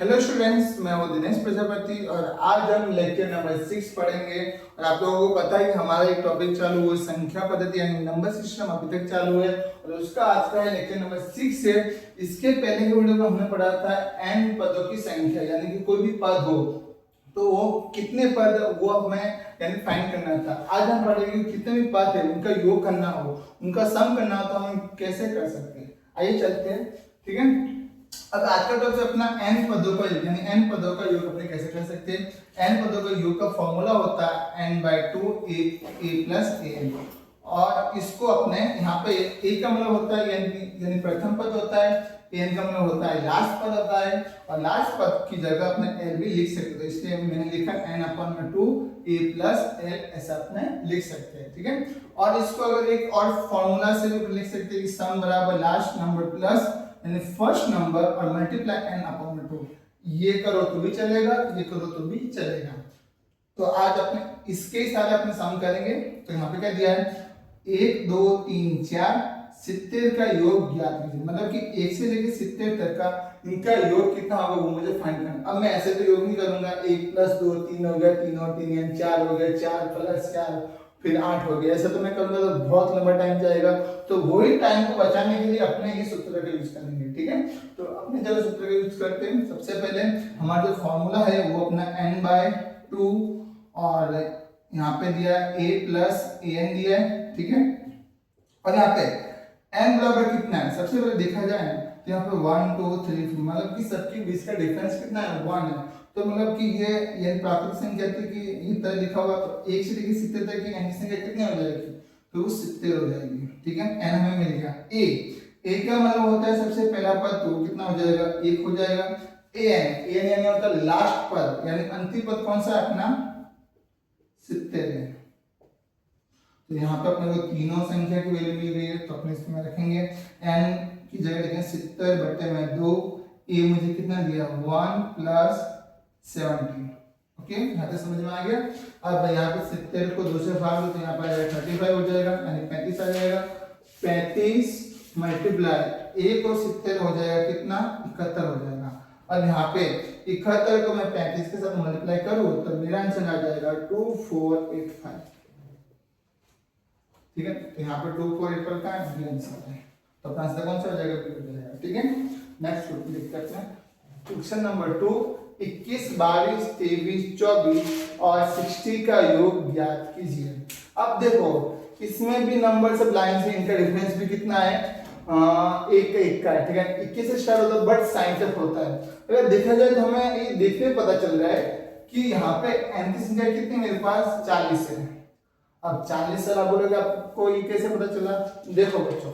Hello students, मैं हूँ दिनेश प्रजापति और आज हम लेक्चर नंबर 6 पढ़ेंगे। और आप लोगों को पता है कि हमारा एक टॉपिक चालू हुआ संख्या पद्धति यानी नंबर सिस्टम अभी तक चालू है और उसका आज का है लेक्चर नंबर 6 है। इसके पहले के वीडियो में हमने पढ़ा था n पदों की संख्या यानी कि कोई भी पद हो तो वो कितने पद वो हमें यानी फाइंड करना था। आज हम पढ़ेंगे कितने भी पद है उनका योग करना हो, उनका सम करना हो तो हम कैसे कर सकते हैं। आइए चलते हैं, ठीक है। अब आज का टॉपिक अपना n पदों का योग यानी n पदों का योग अपने कैसे कर सकते हैं। n पदों का योग का फॉर्मूला होता है n/2 a प्लस an और इसको अपने यहाँ पे a का मतलब होता है यानी प्रथम पद होता है, an का मतलब होता है लास्ट पद होता है और लास्ट पद की जगह अपने l भी लिख सकते हैं। इसलिए मैंने लिखा n/2 a प्लस l ऐसा अपने लिख सकते हैं, ठीक है। और इसको अगर एक और फॉर्मूला से भी लिख सकते हैं कि सम बराबर लास्ट नंबर प्लस यानी फर्स्ट नंबर और मल्टीप्लाई n/2। ये करो तो भी चलेगा, ये करो तो भी चलेगा। तो आज अपने इसके सारे अपने सम करेंगे। तो यहाँ पे क्या दिया है 1 2 3 4 70 का योग ज्ञात कीजिए, मतलब कि 1 से लेकर 70 तक का इनका योग कितना होगा वो मुझे फाइंड करना। अब मैं ऐसे तो योग नहीं करूंगा 1 + 2 3 हो गया, 3 और 3 यानी 4 हो गया, 4 + 4 फिर 8 हो गया। ऐसा तो मैं करूंगा तो बहुत लंबा टाइम जाएगा। तो वही टाइम को बचाने के लिए अपने ही सूत्र का यूज करेंगे, ठीक है। तो अपने जगह सूत्र का यूज करते हैं। सबसे पहले हमारा जो फॉर्मूला है वो अपना n/2 और यहाँ पे दिया a प्लस an दिया है, ठीक है। और यहाँ पे n बराबर कितना है सबसे पहले देखा जाए तो यहाँ पे 1 2 3 मतलब कि सबके बीच का डिफरेंस कितना है 1 है। तो मतलब कि ये प्राकृतिक संख्या थी कि ये तरह लिखा हुआ तो 1 से लेकर 70 तक की n की संख्या कितनी हो जाएगी तो वो 70 हो जाएगी, ठीक है। n हमें मिल गया। a का मतलब होता है सबसे पहला पद तो कितना हो जाएगा 1 हो जाएगा। an यानी होता है लास्ट पद यानी अंतिम पद कौन सा है अपना 70 है। तो यहाँ पे अपने को तीनों संख्या की वैल्यू मिल गई है तो अपने इसमें रखेंगे n की जगह लिखेंगे 70/2। a मुझे कितना दिया 1 + 70, ओके। यहाँ तक समझ में आ गया। अब यहाँ पे 70 को 2 से भाग दो तो यहाँ पर आ जाएगा 35 हो जाएगा यानी 35 आ जाएगा। 35 मल्टीप्लाई 1 और 70 हो जाएगा कितना 71 हो जाएगा। अब यहाँ पे 71 को मैं 35 के साथ मल्टीप्लाई करूँ तो मेरा आंसर आ जाएगा 2485, ठीक है। तो यहाँ पे 2485 का आंसर है तो अपना आंसर कौन सा हो जाएगा बी हो जाएगा, ठीक है। नेक्स्ट क्वेश्चन देखते हैं। क्वेश्चन नंबर 2 21 22 23 24 और 60 का योग ज्ञात कीजिए। अब देखो इसमें भी नंबर सब लाइन से इनका डिफरेंस भी कितना है एक का है, ठीक है। 21 से स्टार्ट होता है बट साइन तक होता है। अगर देखा जाए तो हमें ये देखने पता चल रहा है कि यहाँ पे n की संख्या कितनी मेरे पास 40 है। अब 40 साल आप बोलोगे आपको ये कैसे पता चला। देखो बच्चों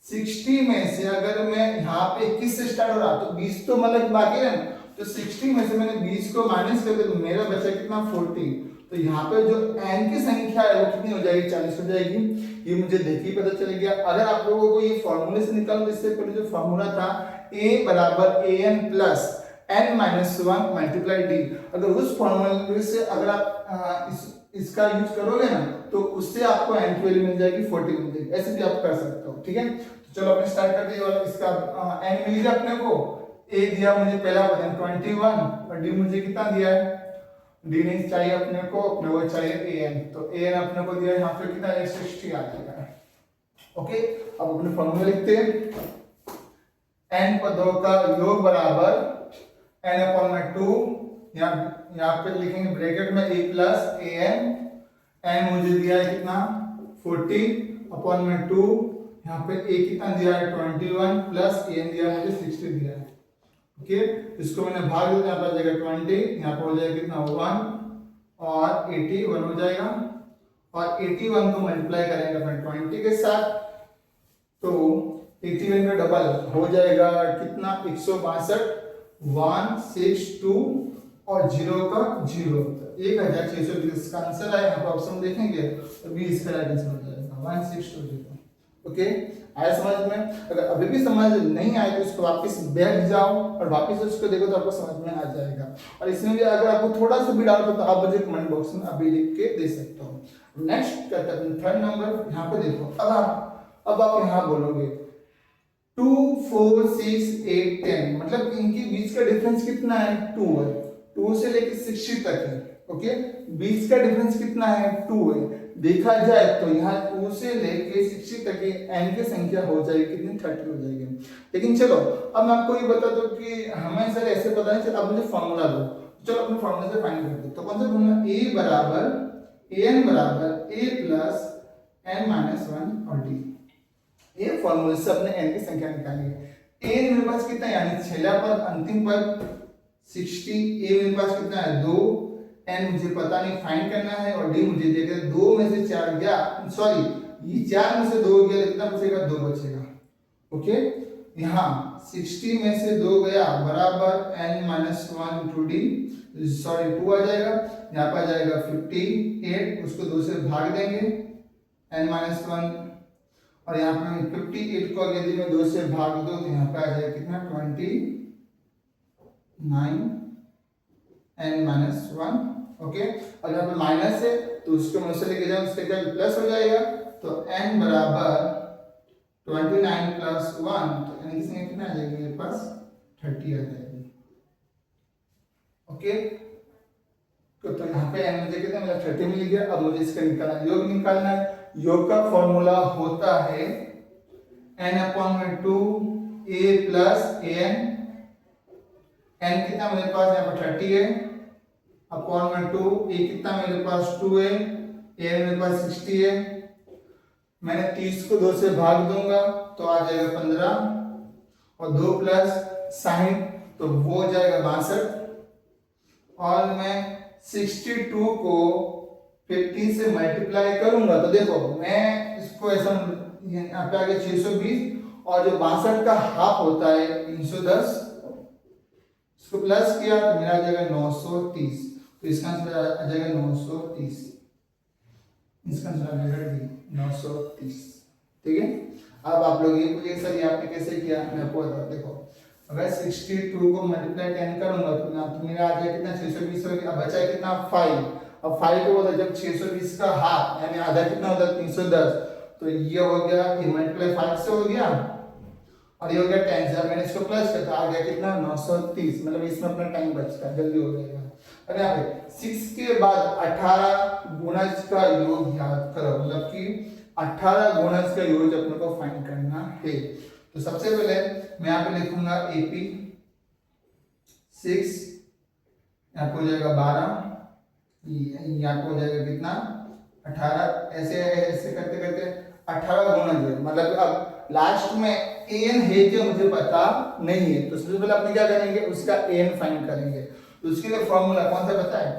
60 में से अगर मैं यहाँ पे 21 से स्टार्ट हो रहा तो 20 तो मतलब बाकी है ना। तो 60 में से मैंने 20 को माइनस कर दिया तो मेरा बचा कितना 40। तो यहाँ पे जो n की संख्या है वो कितनी हो जाएगी 40 हो जाएगी। ये मुझे देख ही पता चल गया। अगर आप लोगों को ये फॉर्मूले से निकालना इससे पहले जो फॉर्मूला था a = an plus n - 1 multiply d, अगर उस फॉर्मूले से अगर आप इसका यूज करोगे ना तो उससे आपको n की वैल्यू मिल जाएगी 40 मिल जाएगी। ऐसे भी आप कर सकते हो, ठीक है। तो चलो अपने स्टार्ट करते हैं। इसका n मिल गया अपने को। a दिया मुझे पहला पद 21 और d मुझे कितना दिया है d नहीं चाहिए अपने को चाहिए an। तो an अपने को दिया यहाँ पे कितना 60 आ जाएगा, ओके। अब अपने फॉर्मूला लिखते हैं n पदों का योग बराबर n/2 यहाँ पे लिखेंगे ब्रैकेट में a प्लस an। n मुझे दिया है कितना 40/2। यहाँ पे a कितना दिया है 21 प्लस an दिया है मुझे 60 दिया है, ओके। इसको मैंने भाग दिया यहाँ पर जाएगा 20, यहाँ पर हो जाएगा कितना 1 और 81 हो जाएगा। और 81 को मल्टीप्लाई करेंगे अपने 20 के साथ तो 81 का डबल हो जाएगा कितना 162 162 और 0 का 0 1620 का आंसर है। यहाँ पर ऑप्शन देखेंगे तो 20 का राइट आंसर हो जाएगा 1620, ओके। आया समझ में। अगर अभी भी समझ नहीं आए तो इसको वापस बैठ जाओ और वापस उसको देखो तो आपको समझ में आ जाएगा। और इसमें भी अगर आपको थोड़ा सा भी डाउट हो तो आप मुझे कमेंट बॉक्स में अभी लिख के दे सकते हो। नेक्स्ट करते हैं थर्ड नंबर। यहाँ पे देखो अब आप यहाँ बोलोगे 2 4 6 8 10 मतलब इनके बीच का डिफरेंस कितना है 2 है। 2 से लेकर 60 तक है। ओके, बीच का डिफरेंस कितना है 2 है। देखा जाए तो यहाँ 2 से लेके 60 तक की n की संख्या हो जाएगी कितनी 30 हो जाएगी। लेकिन चलो अब मैं आपको ये बता दूं कि हमें सर ऐसे पता नहीं चला, अब मुझे फॉर्मूला दो। चलो अपने फॉर्मूला से फाइंड करते हैं। तो कौन सा फॉर्मूला, a बराबर an बराबर a प्लस n माइनस 1 और d। ये फॉर्मूले से अपने n की संख्या निकालेंगे। a मेरे पास कितना है यानी छेला पद अंतिम पद 60, a मेरे पास कितना है 2, n मुझे पता नहीं फाइंड करना है और d मुझे देगा 2 में से 4 गया, सॉरी ये 4 में से 2 गया, कितना बचेगा 2 बचेगा। ओके, यहाँ 60 में से 2 गया बराबर n minus 1 into D, sorry 2 आ जाएगा, यहाँ पर आ जाएगा 58, उसको 2 से भाग देंगे n माइनस 1 और यहाँ पे 58 को यदि मैं 2 से भाग दूं तो यहाँ पे आ जाएगा कितना 29 n माइनस 1। ओके, और यहाँ पे माइनस है तो उसको मैं उससे लेके जाऊँ, उसके बाद प्लस हो जाएगा तो n बराबर 29 प्लस 1 तो n की संख्या कितना आ जाएगी मेरे पास 30 आ जाएगी। ओके, तो यहाँ पे n मुझे कितना मिला 30 मिल गया। अब मुझे इसका निकालना योग निकालना है। योग का फॉर्मूला होता है n/2 a plus an। n कितना मेरे पास यहाँ पर 30 है, अपॉन 2 a कितना मेरे पास 2 है, a मेरे पास 60 है। मैंने 30 को 2 से भाग दूंगा तो आ जाएगा 15 और 2 प्लस 60 तो वो हो जाएगा 62 और मैं 62 को 50 से मल्टीप्लाई करूंगा तो देखो मैं इसको ऐसा यहाँ पे आ गया 620 और जो 62 का हाफ होता है 310, इसको प्लस किया तो मेरा आ जाएगा 930, तो इसका आंसर आ जाएगा 930, इसका आंसर आ जाएगा 930। ठीक है, अब आप लोग ये पूछिए सर ये आपने कैसे किया, मैं आपको बताता देखो अगर 62 को मल्टीप्लाई 10 करूंगा तो मेरा आ जाएगा कितना 620 हो गया, अब बचा कितना 5। अब 5 को बोला जब 620 का हाफ यानी आधा कितना होता है 310, तो ये हो गया ये मल्टीप्लाई 5 से हो गया और ये हो गया 10 से। मैंने इसको प्लस कर आ गया कितना 930, मतलब इसमें अपना टाइम बचता है, जल्दी हो जाएगा। अब यहाँ पे 6 के बाद 18 गुणज का योग याद करो, मतलब कि 18 गुणज का योग अपने को फाइंड करना है। तो सबसे पहले मैं यहाँ पे लिखूंगा AP 6, यहाँ पे हो जाएगा 12, यहाँ पे हो जाएगा कितना 18, ऐसे ऐसे करते करते 18 गुणज है, मतलब अब लास्ट में an है क्या मुझे पता नहीं है, तो सबसे पहले अपने क्या करेंगे उसका an फाइंड करेंगे। तो उसके लिए फॉर्मूला कौन सा पता है,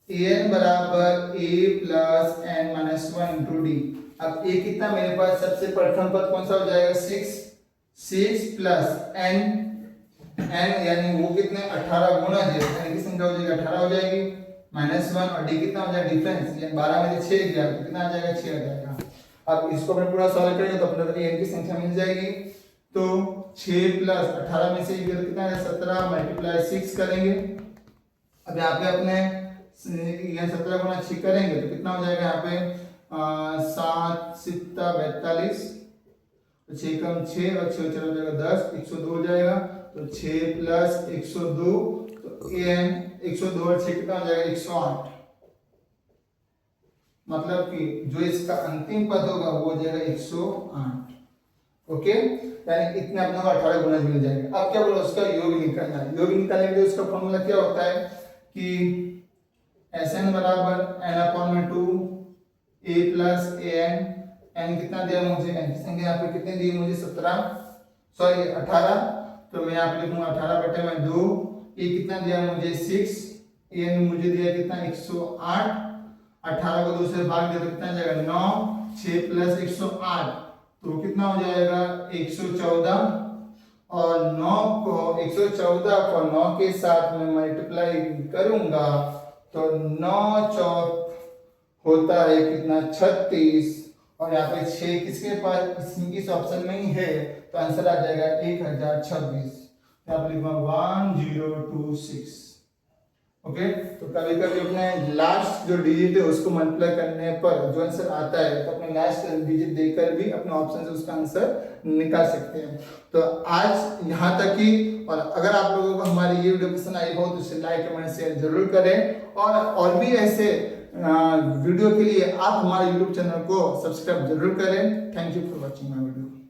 an बराबर a plus n minus 1 into D. अब a कितना मेरे पास सबसे प्रथम पद कौन सा हो जाएगा 6 प्लस n यानी वो कितने 18 गुना है, n की संख्या हो जाएगी 18 हो जाएगी माइनस 1 और d कितना हो जाएगा डिफरेंस, यानी 12 में से 6 गया तो कितना आ जाएगा 6 आ जाएगा। अब इसको अपन पूरा सॉल्व करेंगे तो अपने को n की संख्या मिल जाएगी, तो 6 प्लस 18 में से ये कितना है 17 मल्टीप्लाई 6 करेंगे। अब यहाँ पे अपने ये 17 गुना 6 करेंगे तो कितना हो जाएगा यहाँ पे 7 7 42, 6 कम 6 और 6 चला जाएगा 10, 102 हो जाएगा, तो 6 प्लस 102 तो n 102 और 6 कितना हो जाएगा 108, मतलब कि जो इसका अंतिम पद होगा वो हो जाएगा 108। ओके, यानी इतने अपने को 18 गुना मिल जाएंगे। अब क्या बोलो उसका योग निकालना है। योग निकालने के लिए उसका फॉर्मूला क्या होता है कि Sn बराबर n/2 a plus an, n कितना दिया मुझे, n की संख्या यहाँ पे कितने दी मुझे 18, तो मैं यहाँ पे लिखूंगा 18/2, a कितना दिया मुझे 6, an मुझे दिया कितना 108, 18 को 2 से भाग दे तो कितना जाएगा 9, 6 प्लस 108 तो कितना हो जाएगा 114 और 9 को 114 को 9 के साथ में मल्टीप्लाई करूंगा तो 9 चौक होता है कितना 36 और यहाँ पे 6 किसके पास इस ऑप्शन में ही है तो आंसर आ जाएगा 1026। यहाँ पे लिखूंगा 1026। ओके तो कभी कभी अपने लास्ट जो डिजिट है उसको मल्टीप्लाई करने पर जो आंसर आता है तो अपने लास्ट डिजिट देकर भी अपने ऑप्शन से उसका आंसर निकाल सकते हैं। तो आज यहाँ तक ही, और अगर आप लोगों को हमारी ये वीडियो पसंद आई हो तो इसे लाइक कमेंट शेयर जरूर करें, और भी ऐसे वीडियो के लिए आप हमारे यूट्यूब चैनल को सब्सक्राइब जरूर करें। Thank you for watching my video.